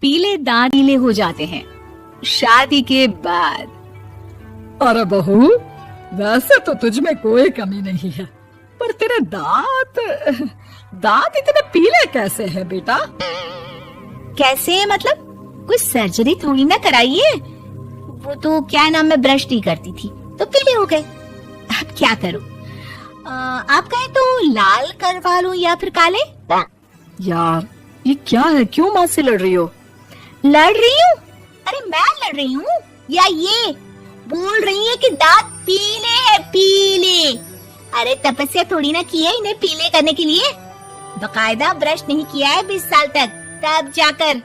पीले दांत पीले हो जाते हैं शादी के बाद। अरे बहू, वैसे तो तुझ में कोई कमी नहीं है, पर तेरे दांत इतने पीले कैसे हैं बेटा? कैसे मतलब? कोई सर्जरी थोड़ी ना कराइए, वो तो क्या नाम, मैं ब्रश नहीं करती थी तो पीले हो गए। अब क्या करूं? आप कहें तो लाल करवा लूं या फिर काले? यार ये क्या है, क्यों माँ से लड़ रही हो? लड़ रही हूँ? अरे मैं लड़ रही हूँ या ये बोल रही है कि दांत पीले है, पीले। अरे तपस्या थोड़ी ना की है इन्हें पीले करने के लिए, बकायदा ब्रश नहीं किया है 20 साल तक, तब जाकर।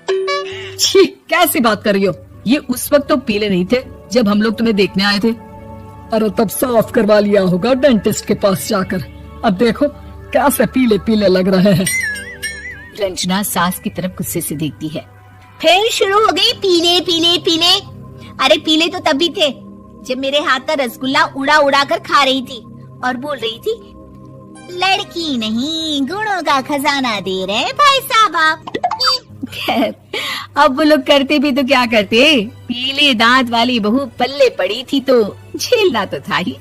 छी, कैसी बात कर रही हो? ये उस वक्त तो पीले नहीं थे जब हम लोग तुम्हें देखने आए थे। अरे तब साफ करवा लिया होगा डेंटिस्ट के पास जाकर। अब देखो कैसे पीले पीले लग रहे हैं। रंजना सास की तरफ गुस्से से देखती है। फिर शुरू हो गई पीले पीले पीले। अरे पीले तो तब भी थे जब मेरे हाथ का रसगुल्ला उड़ा उड़ा कर खा रही थी और बोल रही थी, लड़की नहीं गुणों का खजाना दे रहे भाई साहब आप। खैर अब वो लोग करते भी तो क्या करते, पीले दांत वाली बहू पल्ले पड़ी थी तो झेलना तो था ही।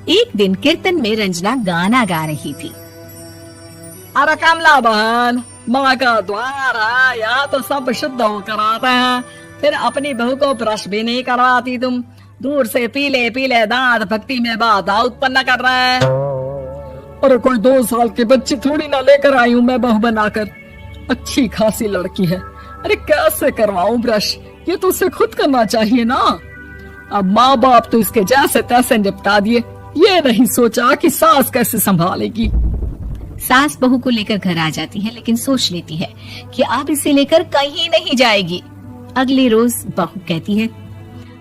एक दिन कीर्तन में रंजना गाना गा रही थी। अरे कमला बहन, माँ का द्वार है, यहाँ तो सब शुद्ध होकर आते हैं, फिर अपनी बहू को ब्रश भी नहीं करवाती तुम। दूर से पीले पीले दांत भक्ति में बाधा उत्पन्न कर रहे हैं। अरे कोई 2 साल के बच्चे थोड़ी ना लेकर आई हूँ मैं बहू बनाकर, अच्छी खासी लड़की है। अरे कैसे करवाऊं ब्रश, ये तो उसे खुद करना चाहिए ना। अब माँ बाप तो इसके जैसे तैसे निपटा दिए, ये नहीं सोचा कि सास कैसे संभालेगी। सास बहू को लेकर घर आ जाती है, लेकिन सोच लेती है कि अब इसे लेकर कहीं नहीं जाएगी। अगले रोज बहू कहती है,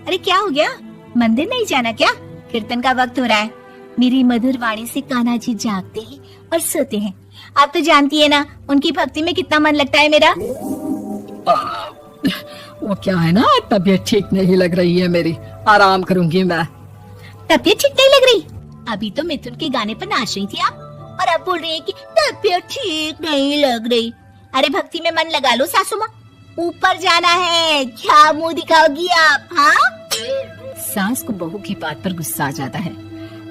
अरे क्या हो गया, मंदिर नहीं जाना क्या? कीर्तन का वक्त हो रहा है। मेरी मधुर वाणी से कान्हा जी जागते हैं और सोते हैं। आप तो जानती है ना उनकी भक्ति में कितना मन लगता है मेरा। वो क्या है ना, तबीयत ठीक नहीं लग रही है मेरी, आराम करूंगी मैं। तबीयत ठीक नहीं लग रही? अभी तो मिथुन के गाने पर नाच रही थी आप, और अब बोल रही है कि तबीयत ठीक नहीं लग रही। अरे भक्ति में मन लगा लो सासू माँ, ऊपर जाना है, क्या मुंह दिखाओगी आप? हाँ? सास को बहू की बात पर गुस्सा आ जाता है।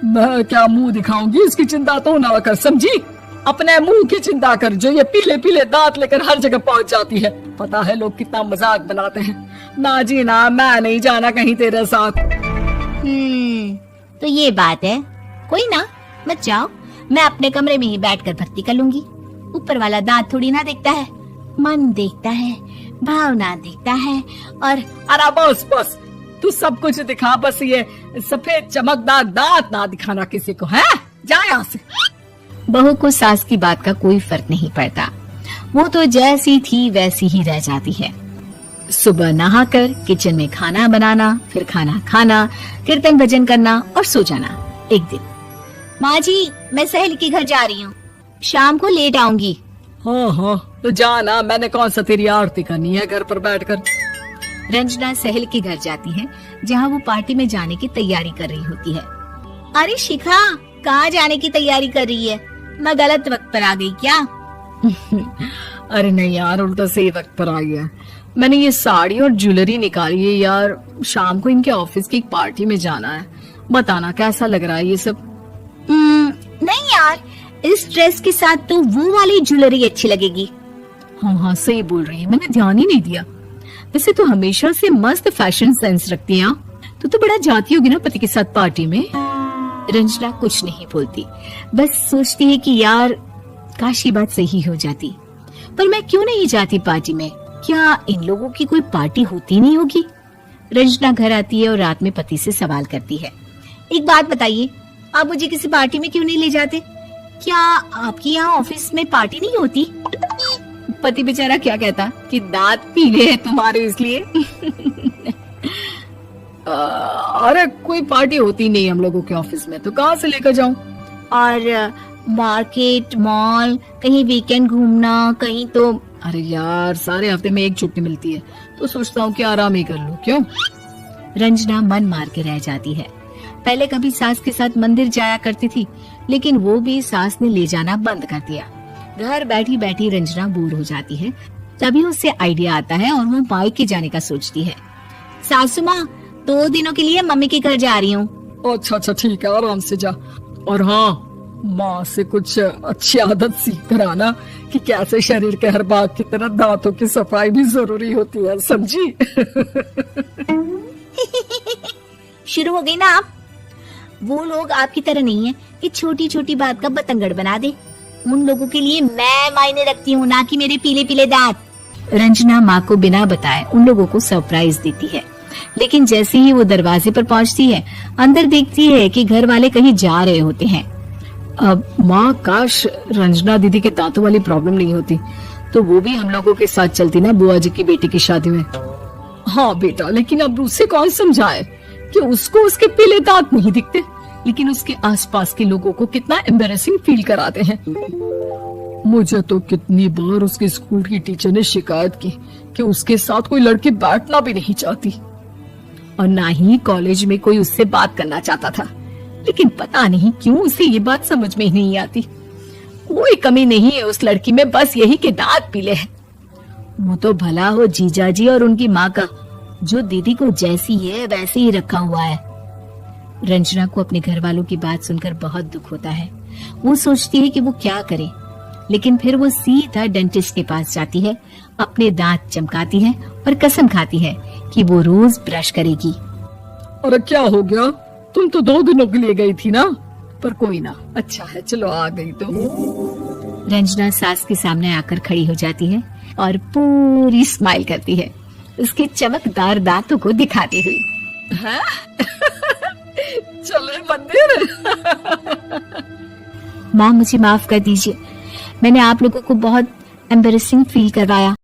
मैं क्या मुंह दिखाऊंगी, इसकी चिंता तो ना कर, समझी? अपने मुंह की चिंता कर, जो ये पीले पीले दांत लेकर हर जगह पहुंच जाती है। पता है लोग कितना मजाक बनाते हैं। ना जी ना, मैं नहीं जाना कहीं तेरे साथ। तो ये बात है, कोई ना, मत जाओ, मैं अपने कमरे में ही बैठकर भक्ति कर लूंगी। ऊपर वाला दांत थोड़ी ना देखता है, मन देखता है, भावना देखता है। और अरे बस बस, तू सब कुछ दिखा, बस ये सफेद चमकदार दांत ना दिखाना किसी को, है? जा यहाँ से। बहू को सास की बात का कोई फर्क नहीं पड़ता, वो तो जैसी थी वैसी ही रह जाती है। सुबह नहाकर किचन में खाना बनाना, फिर खाना खाना, कीर्तन भजन करना और सो जाना। एक दिन, माँ जी मैं सहेली के घर जा रही हूँ, शाम को लेट आऊंगी। हाँ हाँ तो जाना, मैंने कौन सा तेरी आरती करनी है घर पर बैठकर। रंजना सहेली के घर जाती है जहाँ वो पार्टी में जाने की तैयारी कर रही होती है। अरे शिखा, कहाँ जाने की तैयारी कर रही है? मैं गलत वक्त पर आ गई क्या? अरे नहीं यार, उल्टा सही वक्त पर आ गया। मैंने ये साड़ी और ज्वेलरी निकाली है यार, शाम को इनके ऑफिस की एक पार्टी में जाना है। बताना कैसा लग रहा है ये सब? नहीं यार, इस ड्रेस के साथ तो वो वाली ज्वेलरी अच्छी लगेगी। हाँ हाँ सही बोल रही है, मैंने ध्यान ही नहीं दिया। वैसे तो हमेशा से मस्त फैशन सेंस रखती है। तो बड़ा जाती होगी ना पति के साथ पार्टी में। रंजना कुछ नहीं बोलती, बस सोचती है कि यार काश ये बात सही हो जाती, पर मैं क्यों नहीं जाती पार्टी में? क्या इन लोगों की कोई पार्टी होती नहीं होगी? रंजना घर आती है और रात में पति से सवाल करती है, एक बात बताइए, आप मुझे किसी पार्टी में क्यों नहीं ले जाते? क्या आपके यहाँ ऑफिस में पार्टी नहीं होती? पति बेचारा क्या कहता कि दांत पीले हैं तुम्हारे इसलिए। अरे कोई पार्टी होती नहीं हम लोगों के ऑफिस में, तो कहाँ से लेकर जाऊं? और मार्केट, मॉल, कहीं वीकेंड घूमना, कहीं तो। अरे यार सारे हफ्ते में एक छुट्टी मिलती है, तो सोचता हूँ कि आराम ही कर लूं। क्यों? रंजना मन मार के रह जाती है। पहले कभी सास के साथ मंदिर जाया करती थी, लेकिन वो भी सास ने ले जाना बंद कर दिया। घर बैठी बैठी रंजना बोर हो जाती है, तभी उसे आइडिया आता है और वो मायके जाने का सोचती है। सासू माँ, 2 दिनों के लिए मम्मी के घर जा रही हूँ। अच्छा अच्छा ठीक है, आराम से जा। और हाँ, माँ से कुछ अच्छी आदत सीख कर आना कि कैसे शरीर के हर भाग की तरह दांतों की सफाई भी जरूरी होती है, समझी? शुरू हो गई ना आप। वो लोग आपकी तरह नहीं है कि छोटी छोटी बात का बतंगड़ बना दे। उन लोगों के लिए मैं मायने रखती हूँ, ना कि मेरे पीले पीले दांत। रंजना माँ को बिना बताए उन लोगों को सरप्राइज देती है, लेकिन जैसे ही वो दरवाजे पर पहुँचती है, अंदर देखती है कि घर वाले कहीं जा रहे होते हैं। अब माँ, काश रंजना दीदी के दांतों वाली प्रॉब्लम नहीं होती तो वो भी हम लोगों के साथ चलती ना बुआ जी की बेटी की शादी में। हाँ बेटा, लेकिन अब उसे कौन समझाए कि उसको उसके पीले दांत नहीं दिखते, लेकिन उसके आसपास के लोगों को कितना एम्बैरेसिंग फील कराते हैं। मुझे तो कितनी बार उसके स्कूल की टीचर ने शिकायत की कि उसके साथ कोई लड़की बैठना भी नहीं चाहती, और ना ही कॉलेज में कोई उससे बात करना चाहता था। लेकिन पता नहीं क्यों उसे ये बात समझ में ही नहीं आती। कोई कमी नहीं है उस लड़की में, बस यही कि दांत पीले हैं। वो तो भला हो जीजा जी और उनकी माँ का, जो दीदी को जैसी है वैसे ही रखा हुआ है। रंजना को अपने घर वालों की बात सुनकर बहुत दुख होता है। वो सोचती है कि वो क्या करे, लेकिन फिर वो सीधा डेंटिस्ट के पास जाती है, अपने दांत चमकाती है और कसम खाती है कि वो रोज ब्रश करेगी। अरे क्या हो गया? तुम तो 2 दिनों के लिए गई थी ना। पर कोई ना, अच्छा है, चलो आ गई तो। रंजना सास के सामने आकर खड़ी हो जाती है और पूरी स्माइल करती है, उसके चमकदार दांतों को दिखाती हुई। हैं? चले मंदिर। माँ, मुझे माफ कर दीजिए, मैंने आप लोगों को बहुत एम्बैरेसिंग फील करवाया।